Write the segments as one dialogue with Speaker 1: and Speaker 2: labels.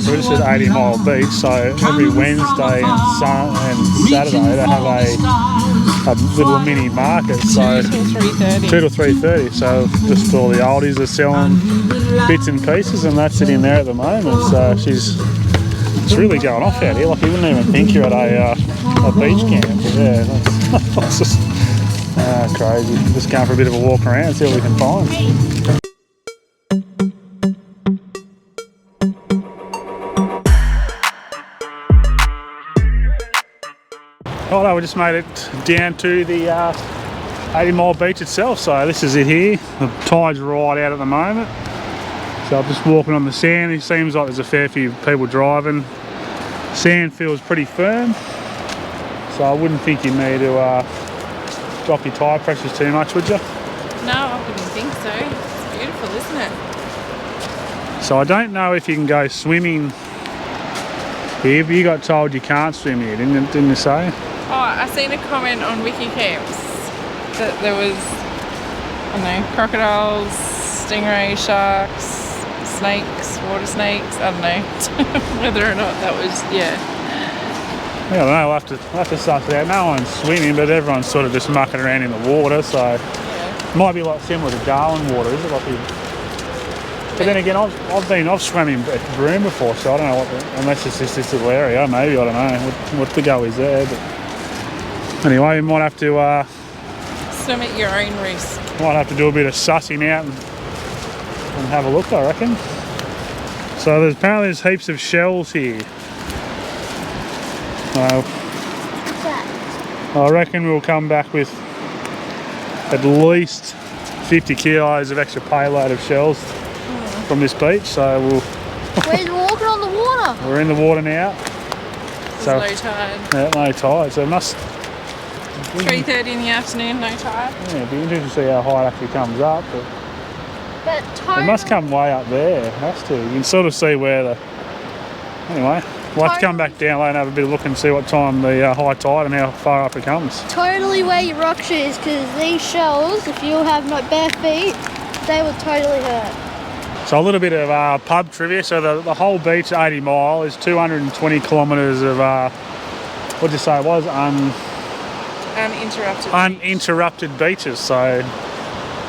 Speaker 1: So we just did 80 Mile Beach. So every Wednesday and Saturday they have a little mini market. So
Speaker 2: 2 till 3:30.
Speaker 1: 2 to 3:30. So just all the oldies are selling bits and pieces, and that's sitting there at the moment. So it's really going off out here. Like you wouldn't even think you're at a beach camp. But yeah, that's just crazy. Just going for a bit of a walk around, see what we can find. Oh no, we just made it down to the 80 Mile Beach itself. So this is it here. The tide's right out at the moment. So I'm just walking on the sand. It seems like there's a fair few people driving. Sand feels pretty firm. So I wouldn't think you need to drop your tyre pressures too much, would you?
Speaker 2: No, I wouldn't think so. It's beautiful, isn't it?
Speaker 1: So I don't know if you can go swimming here, but you got told you can't swim here, didn't you say?
Speaker 2: Oh, I seen a comment on Wiki Camps that there was, I don't know, crocodiles, stingray, sharks, snakes, water snakes, I don't know whether or not that was, yeah.
Speaker 1: I don't know, we'll have to suss it out. No one's swimming, but everyone's sort of just mucking around in the water, so it might be like similar to Darwin water, is it? But then again, I've swum in at Broome before, so I don't know unless it's just this little area, maybe, I don't know what the go is there. But anyway, we might have to
Speaker 2: swim at your own risk.
Speaker 1: Might have to do a bit of sussing out and have a look, I reckon. So apparently there's heaps of shells here. I reckon we'll come back with at least 50 kilos of extra payload of shells from this beach. So
Speaker 3: we're walking on the water.
Speaker 1: We're in the water now.
Speaker 2: There's low tide.
Speaker 1: Yeah, low tide. So it must
Speaker 2: 3:30 in the afternoon, no tide.
Speaker 1: Yeah, it'd be interesting to see how high it actually comes up. But it must come way up there. It has to. You can sort of see where the. Anyway, we'll have to come back down later and have a bit of look and see what time the high tide and how far up it comes.
Speaker 3: Totally wear your rock shoes, because these shells, if you have not bare feet, they will totally hurt.
Speaker 1: So a little bit of pub trivia. So the whole beach, 80 Mile, is 220 kilometres of, what did you say it was? Uninterrupted beaches. So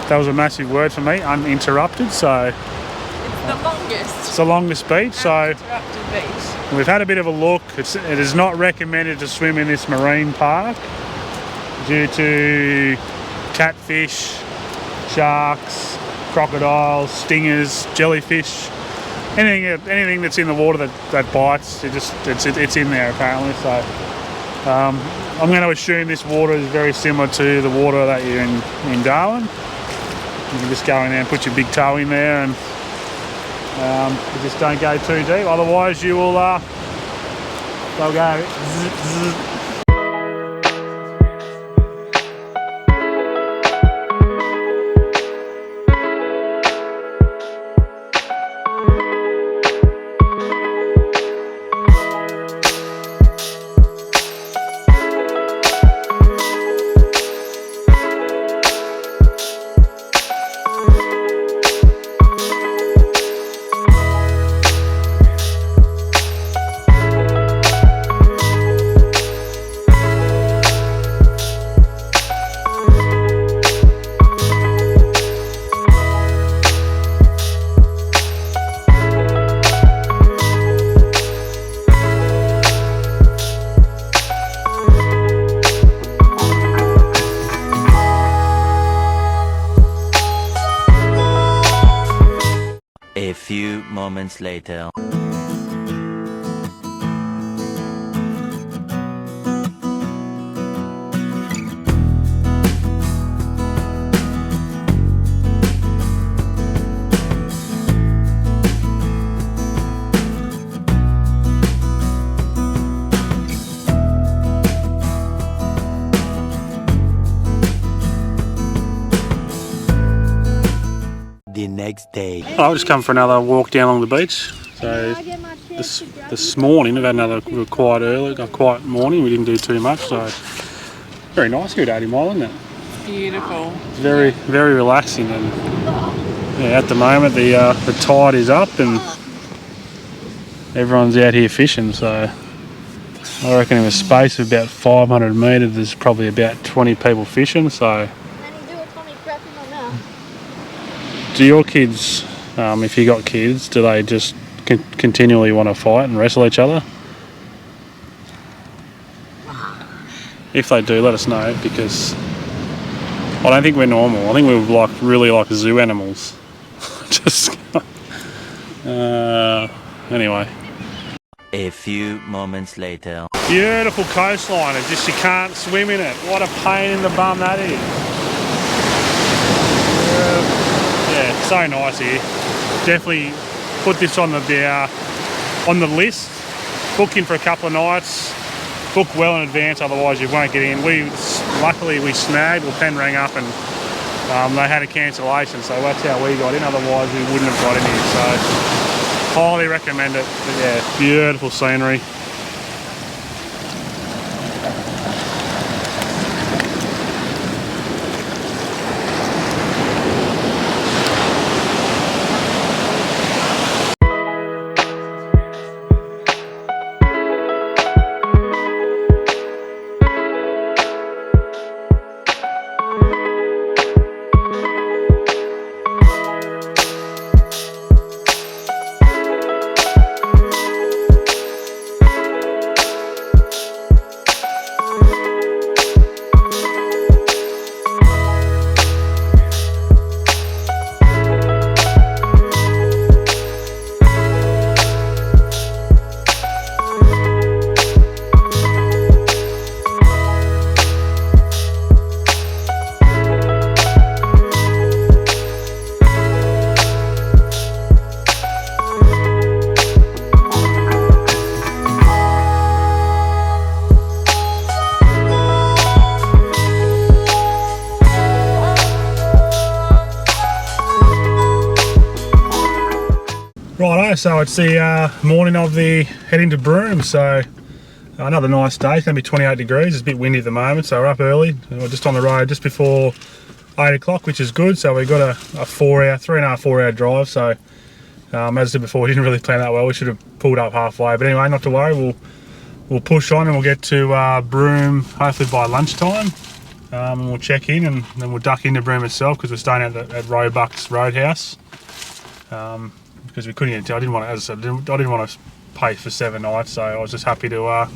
Speaker 1: that was a massive word for me, uninterrupted. So
Speaker 2: it's the longest.
Speaker 1: It's the longest beach. So
Speaker 2: uninterrupted beach.
Speaker 1: We've had a bit of a look. It is not recommended to swim in this marine park due to catfish, sharks, crocodiles, stingers, jellyfish, anything that's in the water that bites. It's in there apparently. So I'm going to assume this water is very similar to the water that you're in Darwin. You can just go in there and put your big toe in there, and you just don't go too deep. Otherwise, you will they'll go zzz, zzz.
Speaker 4: A few moments later. The next day.
Speaker 1: I've just come for another walk down along the beach. So this morning, we've had another quiet morning. We didn't do too much, so very nice here at 80 Mile, isn't it?
Speaker 2: Beautiful.
Speaker 1: It's very, very relaxing, and yeah, at the moment the tide is up, and everyone's out here fishing, so I reckon in a space of about 500 metres there's probably about 20 people fishing. So
Speaker 3: And you do a funny crap in my mouth.
Speaker 1: do your kids, if you got kids, do they just continually want to fight and wrestle each other? If they do, let us know, because I don't think we're normal. I think we're really like zoo animals. Just anyway.
Speaker 4: A few moments later.
Speaker 1: Beautiful coastline, it's just you can't swim in it. What a pain in the bum that is. Yeah, it's so nice here. Definitely put this on the list. Book in for a couple of nights. Book well in advance, otherwise you won't get in. Luckily we snagged, Pen rang up and they had a cancellation, so that's how we got in. Otherwise we wouldn't have got in here. So highly recommend it. But yeah, beautiful scenery. Righto, so it's the morning of the heading to Broome, so another nice day. It's going to be 28 degrees, it's a bit windy at the moment, so we're up early. We're just on the road just before 8 o'clock, which is good. So we've got a 3.5-4 hour drive, so as I said before, we didn't really plan that well. We should have pulled up halfway, but anyway, not to worry, we'll push on and we'll get to Broome hopefully by lunchtime, and we'll check in and then we'll duck into Broome itself because we're staying at Roebuck's Roadhouse. Because we couldn't get into, I didn't want to pay for 7 nights, so I was just happy to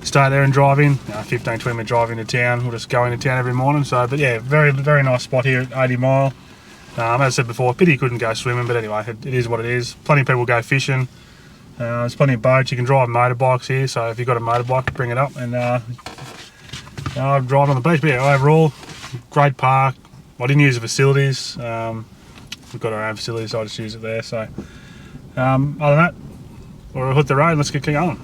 Speaker 1: stay there and drive in. 15-20 minute drive into town. We'll just go into town every morning. So, but yeah, very nice spot here at 80 Mile. As I said before, pity you couldn't go swimming, but anyway, it is what it is. Plenty of people go fishing. There's plenty of boats. You can drive motorbikes here, so if you've got a motorbike, bring it up and drive on the beach. But yeah, overall, great park. I didn't use the facilities. We've got our own facilities, so I just use it there. So other than that, we'll hit the road and let's get going.